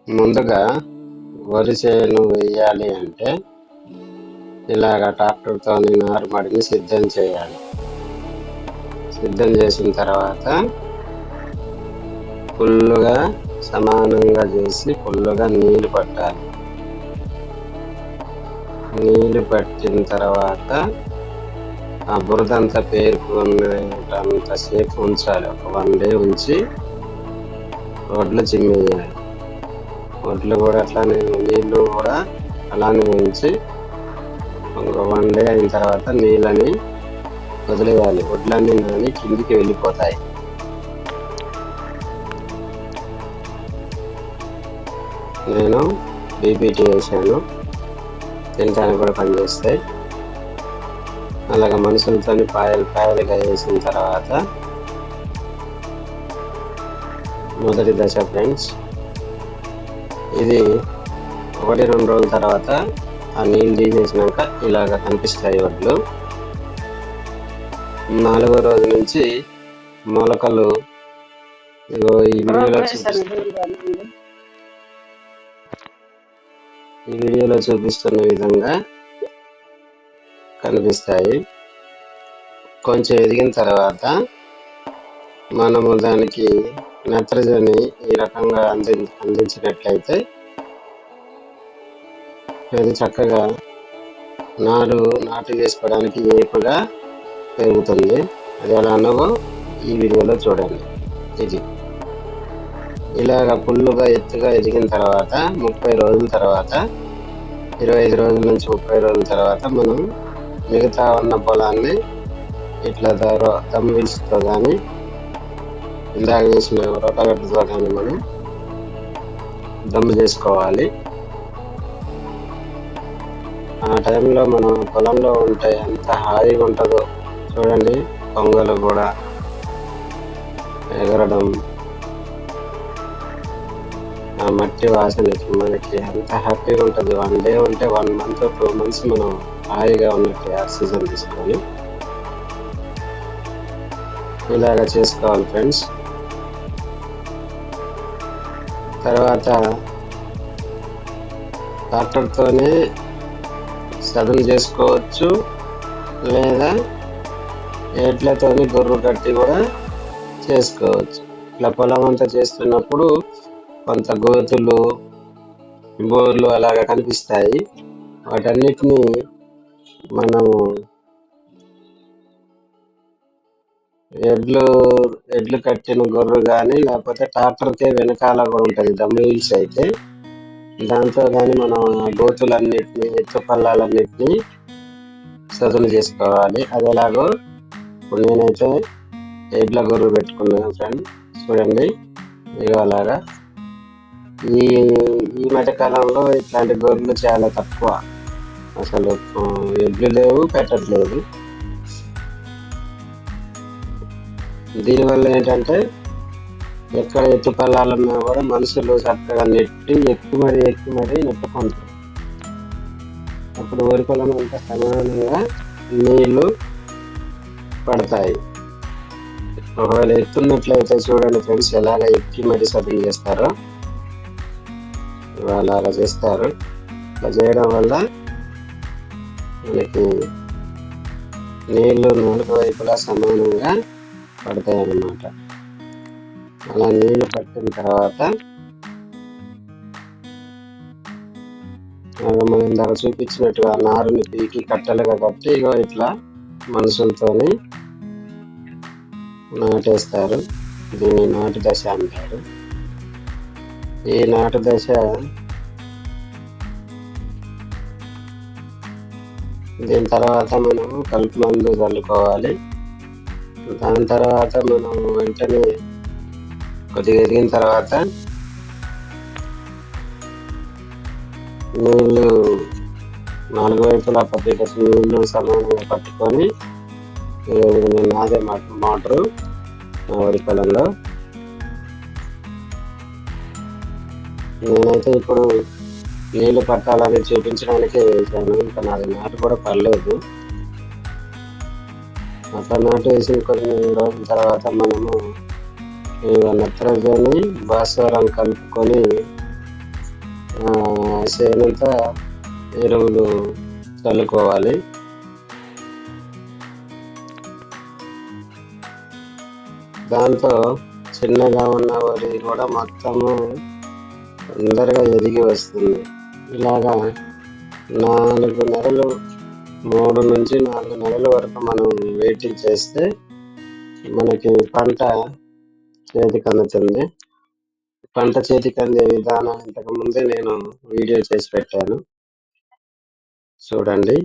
ముందుగా వరి చేను వేయాలి అంటే ఇలాగ ట్రాక్టర్తో నారుమడిని సిద్ధం చేయాలి. సిద్ధం చేసిన తర్వాత ఫుల్లుగా సమానంగా చేసి ఫుల్లుగా నీళ్లు పట్టాలి. నీళ్లు పట్టిన తర్వాత ఆ బురదంతా పేరుకున్నంత సేపు ఉంచాలి. ఒక 1 day ఉంచి వడ్లు చిమ్మేయాలి. వడ్లు కూడా అట్లానే నీళ్లు కూడా అలానే ఉంచి ఒక 1 day అయిన తర్వాత నీళ్ళని వదిలేయాలి. వడ్లన్నీ నాని కిందికి వెళ్ళిపోతాయి. నేను బీపీటీ వేసాను, తినడానికి కూడా పనిచేస్తాయి. అలాగ మనుషులతో పాయలుగా వేసిన తర్వాత మొదటి దశ ఫ్రెండ్స్. ఇది 1-2 రోజుల తర్వాత ఆ నీళ్ళు తీసేసినాక ఇలాగ కనిపిస్తాయి వడ్లు. 4వ రోజు నుంచి మొలకలు ఈ వీడియోలో చూపిస్తున్న విధంగా కనిపిస్తాయి. కొంచెం ఎదిగిన తర్వాత మనము దానికి నత్రజని ఈ రకంగా అందించినట్లయితే అది చక్కగా నాటు వేసుకోవడానికి ఏపుగా పెరుగుతుంది. అది ఎలానో ఈ వీడియోలో చూడండి. ఇది ఇలాగ పుల్లుగా ఎత్తుగా ఎదిగిన తర్వాత 30 రోజుల తర్వాత 25 రోజుల నుంచి 30 రోజుల తర్వాత మనం మిగతా ఉన్న పొలాన్ని ఇట్లా దమ్మిల్స్తో కానీ ఇందాక వేసిన రోటగట్టుతో కానీ మనం దమ్ము చేసుకోవాలి. ఆ టైంలో మనం పొలంలో ఉంటే ఎంత హాయిగా ఉంటుందో చూడండి. పొంగలు కూడా ఎగరడం, ఆ మట్టి వాసనకి మనకి ఎంత హ్యాపీగా ఉంటుంది. 1 day ఉంటే 1 month 2 months మనం హాయిగా ఉన్నట్టు ఆక్సిజన్ తీసుకొని ఇలాగ చేసుకోవాలి ఫ్రెండ్స్. తర్వాత ట్రాక్టర్తోనే సదును చేసుకోవచ్చు, లేదా ఎడ్లతోని గొర్రు కట్టి కూడా చేసుకోవచ్చు. ఇట్లా పొలం అంతా చేస్తున్నప్పుడు కొంత గోతులు, బోర్లు అలాగ కనిపిస్తాయి. వాటన్నిటినీ మనము ఎడ్లు కట్టిన గొర్రు కానీ లేకపోతే ట్రాక్టర్కే వెనకాల కూడా ఉంటుంది దమ్ము వీల్స్ అయితే, దాంతో కానీ మనం గోతులన్నిటినీ ఎత్తు పల్లాలన్నిటినీ సదును చేసుకోవాలి. అది ఎలాగో ఇప్పుడు నేనైతే ఎడ్ల గొర్రు పెట్టుకున్నాను ఫ్రెండ్. చూడండి, ఇక అలాగా ఈ మధ్యకాలంలో ఇట్లాంటి గొర్రెలు చాలా తక్కువ, అసలు ఎడ్లు లేవు, పెట్టట్లేదు. దీనివల్ల ఏంటంటే ఎక్కడ ఎత్తు పల్లాలున్నా కూడా మనుషులు చక్కగా ఎక్కి మరీ నెట్టుకుంటారు. అప్పుడు వరి పొలం అంతా సమానంగా నీళ్లు పడతాయి. ఒకవేళ ఎత్తున్నట్లయితే చూడండి ఫ్రెండ్స్, ఎలాగ ఎక్కి మరీ సదును చేస్తారో అలాగా చేస్తారు. అలా చేయడం వల్ల మనకి నీళ్లు 4 వైపులా సమానంగా పడతాయి అన్నమాట. అలా నీళ్లు పట్టిన తర్వాత మనం ఇందాక చూపించినట్టుగా నారుని పీకి కట్టలుగా కట్టి ఇగో ఇట్లా మనుషులతోని నాటేస్తారు. దీన్ని నాటు దశ అంటారు. ఈ నాటు దశ దీని తర్వాత మనము కలుపు మందు చల్లుకోవాలి. దాని తర్వాత మనం వెంటనే కొద్దిగా ఎదిగిన తర్వాత నీళ్లు 4 వైపులా పద్ధతి నీళ్లు సమానంగా పట్టుకొని నాదే మోటరు నా వరి పొలంలో. నేనైతే ఇప్పుడు నీళ్లు పట్టాలని చూపించడానికే వేసాను. ఇంకా నాది నాటు కూడా పర్లేదు. అట్లా నాటు వేసిన కొన్ని రోజుల తర్వాత మనము నత్రజని, భాస్వరం కలుపుకొని చేనంతా ఎరువులు చల్లుకోవాలి. దాంతో చిన్నగా ఉన్న వరి కూడా మొత్తము తొందరగా ఎదిగి వస్తుంది. ఇలాగా 4 నెలలు 3 నుంచి 4 నెలల వరకు మనం వెయిటింగ్ చేస్తే మనకి పంట చేతికి అందుతుంది. పంట చేతికి అందే విధానం ఇంతకు ముందే నేను వీడియో చేసి పెట్టాను, చూడండి.